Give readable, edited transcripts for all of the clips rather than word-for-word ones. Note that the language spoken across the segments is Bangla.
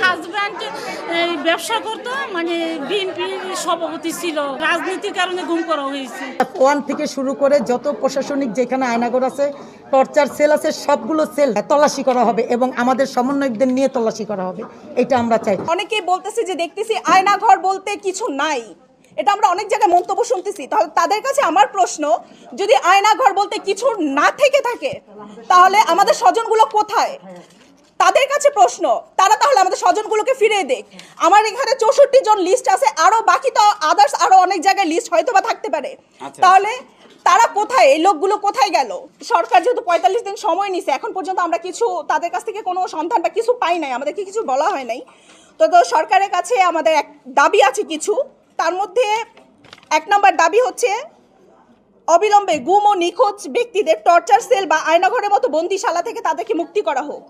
হাজব্যান্ড এই ব্যবসা করতো, মানে বিএনপির সভাপতি ছিল, রাজনীতির কারণে গুম করা হয়েছে। ওয়ান থেকে শুরু করে যত প্রশাসনিক যেখানে আয়নাঘর আছে, টর্চার সেল আছে, সবগুলো সেল তল্লাশি করা হবে এবং আমাদের সমন্বয়কদের নিয়ে তল্লাশি করা হবে, এটা আমরা চাই। অনেকেই বলতেছে যে দেখতেছি আয়নাঘর বলতে কিছু নাই, এটা আমরা অনেক জায়গায় মন্তব্য শুনতেছি। তাহলে তাদের কাছে আমার প্রশ্ন, যদি আয়নাঘর বলতে কিছু না থেকে থাকে তাহলে আমাদের স্বজনগুলো কোথায়? তাদের কাছে প্রশ্ন, তারা তাহলে আমাদের স্বজনগুলোকে ফিরিয়ে দেখ। আমার এখানে 64 জন লিস্ট আছে, আরো বাকি তো আদার্স আরো অনেক জায়গায় লিস্ট হয়তো বা থাকতে পারে। তাহলে তারা কোথায়, এই লোকগুলো কোথায় গেল? সরকার যেহেতু 45 দিন সময় নিছে, এখন পর্যন্ত আমরা কিছু তাদের কাছ থেকে কোনো সন্ধান বা কিছু পাই নাই, আমাদেরকে কিছু বলা হয় নাই। তো সরকারের কাছে আমাদের এক দাবি আছে কিছু, তার মধ্যে 1 নম্বর দাবি হচ্ছে অবিলম্বে গুম ও নিখোঁজ ব্যক্তিদের টর্চার সেল বা আয়নাঘরের মতো বন্দিশালা থেকে তাদেরকে মুক্তি করা হোক।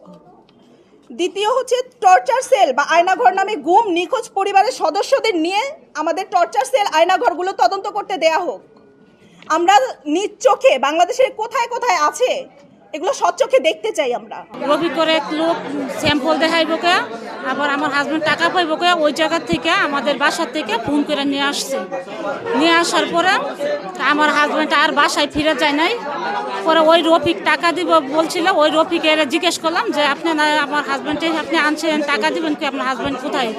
দ্বিতীয় হচ্ছে টর্চার সেল বা আয়নাঘর নামে গুম নিখোঁজ পরিবারের সদস্যদের নিয়ে আমাদের টর্চার সেল আয়নাঘরগুলো তদন্ত করতে দেয়া হোক। আমরা নিজ চোখে বাংলাদেশের কোথায় কোথায় আছে এগুলো সচক্ষে দেখতে চাই। আমরা রবি করে এক লোক স্যাম্পল দেখাইব কে, আবার আমার হাজব্যান্ড টাকা পাইব কে, ওই জায়গা থেকে আমাদের বাসার থেকে ফোন করে নিয়ে আসছে। নিয়ে আসার পরে আমার হাজব্যান্ড আর বাসায় ফিরে যায় নাই। পরে ওই রফিক টাকা দিব বলছিল, ওই রফিকের জিজ্ঞেস করলাম যে আপনি না আমার হাজব্যান্ডে আপনি আনছেন, টাকা দিবেন কি, আপনার হাজব্যান্ড কোথায়?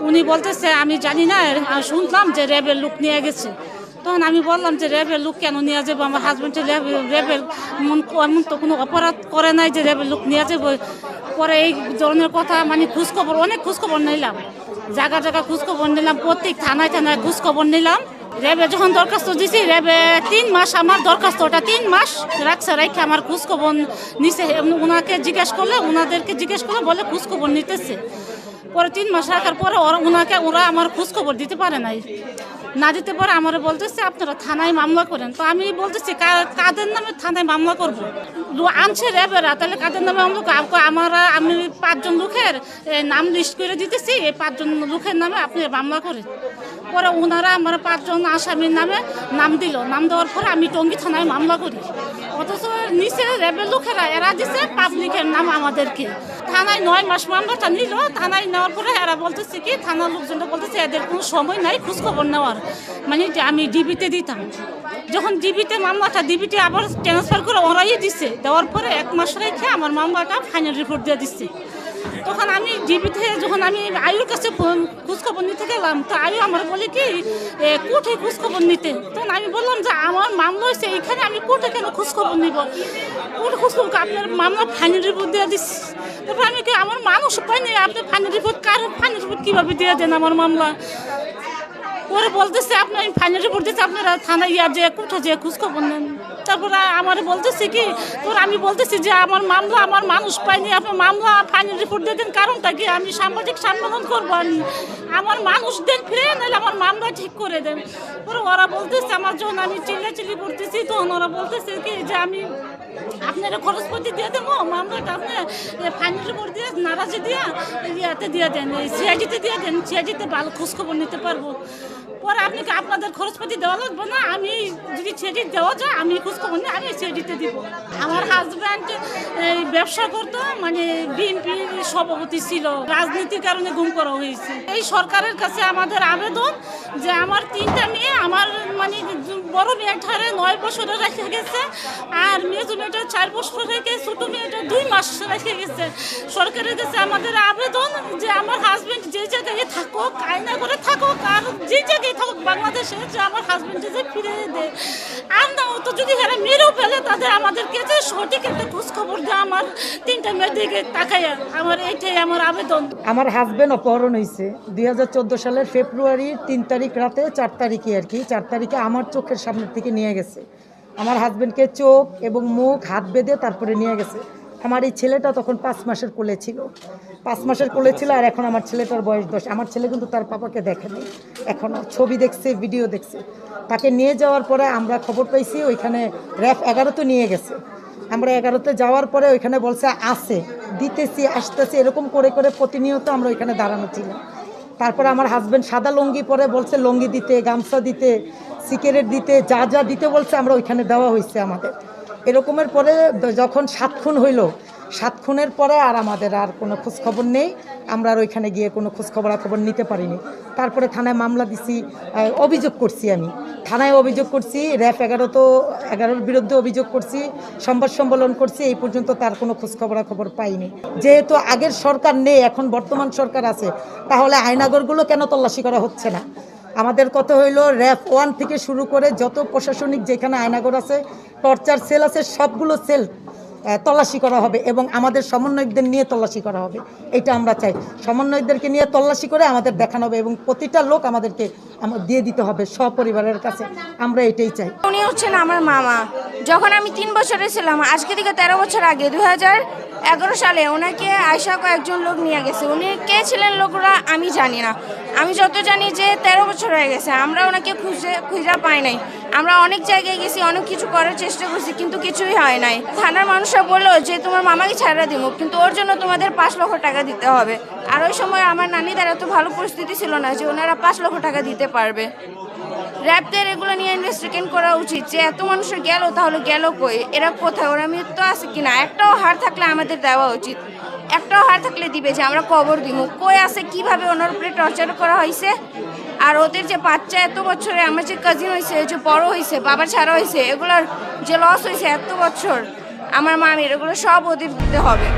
উনি বলতেছে আমি জানি না, শুনলাম যে র্যাবের লোক নিয়ে গেছে। তখন আমি বললাম যে র্যাবের লোক কেন নিয়ে যাবো, আমার হাজব্যান্ডের র্যাবের এমন তো কোনো অপরাধ করে নাই যে র্যাবের লোক নিয়ে যাবো। পরে এই ধরনের কথা মানে খোঁজখবর, অনেক খোঁজখবর নিলাম, জায়গা জায়গা খোঁজখবর নিলাম, প্রত্যেক থানায় থানায় খোঁজখবর নিলাম। র্যাবে যখন দরখাস্ত দিছি, র্যাবে 3 মাস আমার দরখাস্তটা 3 মাস রাখছে, রেখে আমার খোঁজখবর নিছে। ওনাকে জিজ্ঞেস করলে, ওনাদেরকে জিজ্ঞেস করলে বলে খোঁজখবর নিতেছে। পরে 3 মাস রাখার পরে ওরা আমার খোঁজখবর দিতে পারে নাই। না দিতে পারে আমার বলতেছে আপনারা থানায় মামলা করেন। তো আমি বলতেছি কাদের নামে থানায় মামলা করবো? আনছে র্যাবেরা, তাহলে কাদের নামে মামলা? আমি 5 জন লোকের নাম লিস্ট করে দিতেছি, এই 5 জন লোকের নামে আপনি মামলা করেন। পরে ওনারা আমার 5 জন আসামির নামে নাম দিল। নাম দেওয়ার পরে আমি টঙ্গী থানায় মামলা করি। অথচ নিচে র্যাবের লোকেরা এরা দিছে পাবলিকের নাম আমাদেরকে। থানায় 9 মাস মামলাটা নিল। থানায় নেওয়ার পরে এরা বলতেছে কি, থানার লোকজনটা বলতেছে এদের কোনো সময় নাই খোঁজখবর নেওয়ার, মানে আমি ডিবিতে দিতাম। যখন ডিবিতে মামলাটা ডিবিতে আবার ট্রান্সফার করে ওরাই দিচ্ছে। দেওয়ার পরে 1 মাস রেখে আমার মামলাটা ফাইনাল রিপোর্ট দিয়ে দিচ্ছে। তখন আমি ডিবিতে যখন আমি আয়ুর কাছে খোঁজখবর নিতে গেলাম, তো আয়ু আমার বলে কি কোর্টে খোঁজখবর নিতে। তখন আমি বললাম যে আমার মামলা হয়েছে এখানে, আমি কোর্টে কেন খোঁজখবর নিব? কোর্টে খোঁজখবর আপনার মামলা ফাইনাল রিপোর্ট দিয়ে দিচ্ছি। তারপর আমি কি আমার মানুষ পাইনি, আপনি ফাইনাল রিপোর্ট ফাইনাল রিপোর্ট কীভাবে দিয়ে দেন আমার মামলা? পরে বলতেছে আপনার ফাইনাল রিপোর্ট দিচ্ছে, আপনারা থানায় যে কোর্টে যে খোঁজখবর নেন। তারপরে আমার বলতেছে কি, আমি বলতেছি যে আমার মামলা আমার মানুষ পাইনি, আপনার মামলা ফাইনাল রিপোর্ট দিয়ে দেন, কারণটা কি? আমি সাংবাদিক সম্মেলন করবো, আমার মানুষ দেন ফিরে, নাহলে আমার মামলা ঠিক করে দেন। পরে ওরা বলতেছে, আমার যখন আমি চিল্লাচিল্লি করতেছি তখন ওরা বলতেছে কি যে আমি আপনারা খরচপতি দিয়ে দেবো, মামলাটা আপনি ফাইনাল রিপোর্ট দিয়ে নারাজি দিয়ে ইয়াতে দিয়ে দেন, সিআইডিতে দিয়ে দেন, সিআইডিতে ভালো খোঁজখবর নিতে পারবো। পরে আপনি কি আপনাদের খরচপাতি দেওয়া লাগবে না? আমি যদি সিআইডি দেওয়া যায় আমি খোঁজখবর নিয়ে আমি সিআইডিতে দিব। আমার হাজব্যান্ড এই ব্যবসা করতো, মানে বিএনপির সভাপতি ছিল, রাজনীতির কারণে গুম করা হয়েছে। এই সরকারের কাছে আমাদের আবেদন যে আমার 3টা মেয়ে, আমার মানে বড় মেয়েটারে 9 বছরে রেখে গেছে, আর মেজো মেয়েটা 4 বছর রেখে, ছোট মেয়েটা 2 মাস রেখে গেছে। সরকারের কাছে আমাদের আবেদন যে আমার হাজব্যান্ড যে জায়গায় থাকুক, আয়না করে থাকুক, আর যে জায়গায় থাকুক বাংলাদেশে, যে আমার হাজব্যান্ডে যে ফিরে দেয়। আর না তো যদি এরা মেরেও ফেলে, তাদের আমাদেরকে যে সঠিক একটা খোঁজখবর দেয় আমার 3টা মেয়ের দিকে তাকাইয়া। আমার এইটাই আমার আবেদন। আমার হাজব্যান্ড অপহরণ হয়েছে 2014 সালের ফেব্রুয়ারির 3 তারিখ রাতে, 4 তারিখে আর কি, 4 তারিখে আমার চোখের সামনের থেকে নিয়ে গেছে। আমার হাজব্যান্ডকে চোখ এবং মুখ হাত বেঁধে তারপরে নিয়ে গেছে। আমার এই ছেলেটা তখন 5 মাসের কোলে ছিল, 5 মাসের কোলে ছিল, আর এখন আমার ছেলেটার বয়স 10। আমার ছেলে কিন্তু তার পাপাকে দেখেনি, এখনও ছবি দেখছে, ভিডিও দেখছে। তাকে নিয়ে যাওয়ার পরে আমরা খবর পাইছি ওইখানে র্যাব 11 নিয়ে গেছে। আমরা 11তে যাওয়ার পরে ওইখানে বলছে আছে, দিতেছি, আসতেছি, এরকম করে করে প্রতিনিয়ত আমরা ওইখানে দাঁড়ানো ছিলাম। তারপরে আমার হাজব্যান্ড সাদা লুঙ্গি পরে বলছে লুঙ্গি দিতে, গামছা দিতে, সিগারেট দিতে, যা যা দিতে বলছে আমরা ওইখানে দেওয়া হয়েছে আমাদের। এরকমের পরে যখন 7 খুন হইল, 7 খুনের পরে আর আমাদের আর কোনো খোঁজখবর নেই। আমরা আর ওইখানে গিয়ে কোনো খোঁজখবর নিতে পারিনি। তারপরে থানায় মামলা দিছি, অভিযোগ করছি, আমি থানায় অভিযোগ করছি, র্যাব 11-11 বিরুদ্ধে অভিযোগ করছি, সংবাদ সম্মেলন করছি, এই পর্যন্ত তার কোনো খোঁজখবর পাইনি। যেহেতু আগের সরকার নেই, এখন বর্তমান সরকার আছে, তাহলে আয়নাগরগুলো কেন তল্লাশি করা হচ্ছে না? আমাদের কথা হইল র্যাব 1 থেকে শুরু করে যত প্রশাসনিক যেখানে আয়নাগর আছে, টর্চার সেল আছে, সবগুলো সেল তল্লাশি করা হবে এবং আমাদের সমন্বয়কদের নিয়ে তল্লাশি করা হবে। এটা আমরা চাই, সমন্বয়কদেরকে নিয়ে তল্লাশি করে আমাদের দেখানো হবে এবং প্রতিটা লোক আমাদেরকে দিয়ে দিতে হবে সপরিবারের কাছে। আমরা এটাই চাই। উনি হচ্ছেন আমার মামা। যখন আমি 3 বছরে ছিলাম, আজকে থেকে 13 বছর আগে 2011 সালে ওনাকে আয়সা কয়েকজন লোক নিয়ে গেছে। উনি কে ছিলেন লোকরা আমি জানি না। আমি যত জানি যে 13 বছর হয়ে গেছে, আমরা ওনাকে খুঁজে পাই নাই। আমরা অনেক জায়গায় গেছি, অনেক কিছু করার চেষ্টা করছি, কিন্তু কিছুই হয় নাই। থানার মানুষরা বললো যে তোমার মামাকে ছাড়া দিব, কিন্তু ওর জন্য তোমাদের 5 লক্ষ টাকা দিতে হবে। আর ওই সময় আমার নানিদের এত ভালো পরিস্থিতি ছিল না যে ওনারা 5 লক্ষ টাকা দিতে পারবে। র্যাবদের এগুলো নিয়ে ইনভেস্টিগেশন করা উচিত যে এত মানুষের গেল, তাহলে গেল কই, এরা কোথায়, ওরা মৃত্যু আছে কিনা, একটাও হার থাকলে আমাদের দেওয়া উচিত। একটাও হার থাকলে দিবে যে আমরা কবর দিব, কই আছে, কিভাবে ওনার উপরে টর্চার করা হয়েছে। আর ওদের যে বাচ্চা এত বছরে, আমার যে কাজিন হয়েছে, যে বড় হয়েছে, বাবা ছাড়া হয়েছে, এগুলোর যে লস হয়েছে এত বছর, আমার মামির, এগুলো সব ওদের দিতে হবে।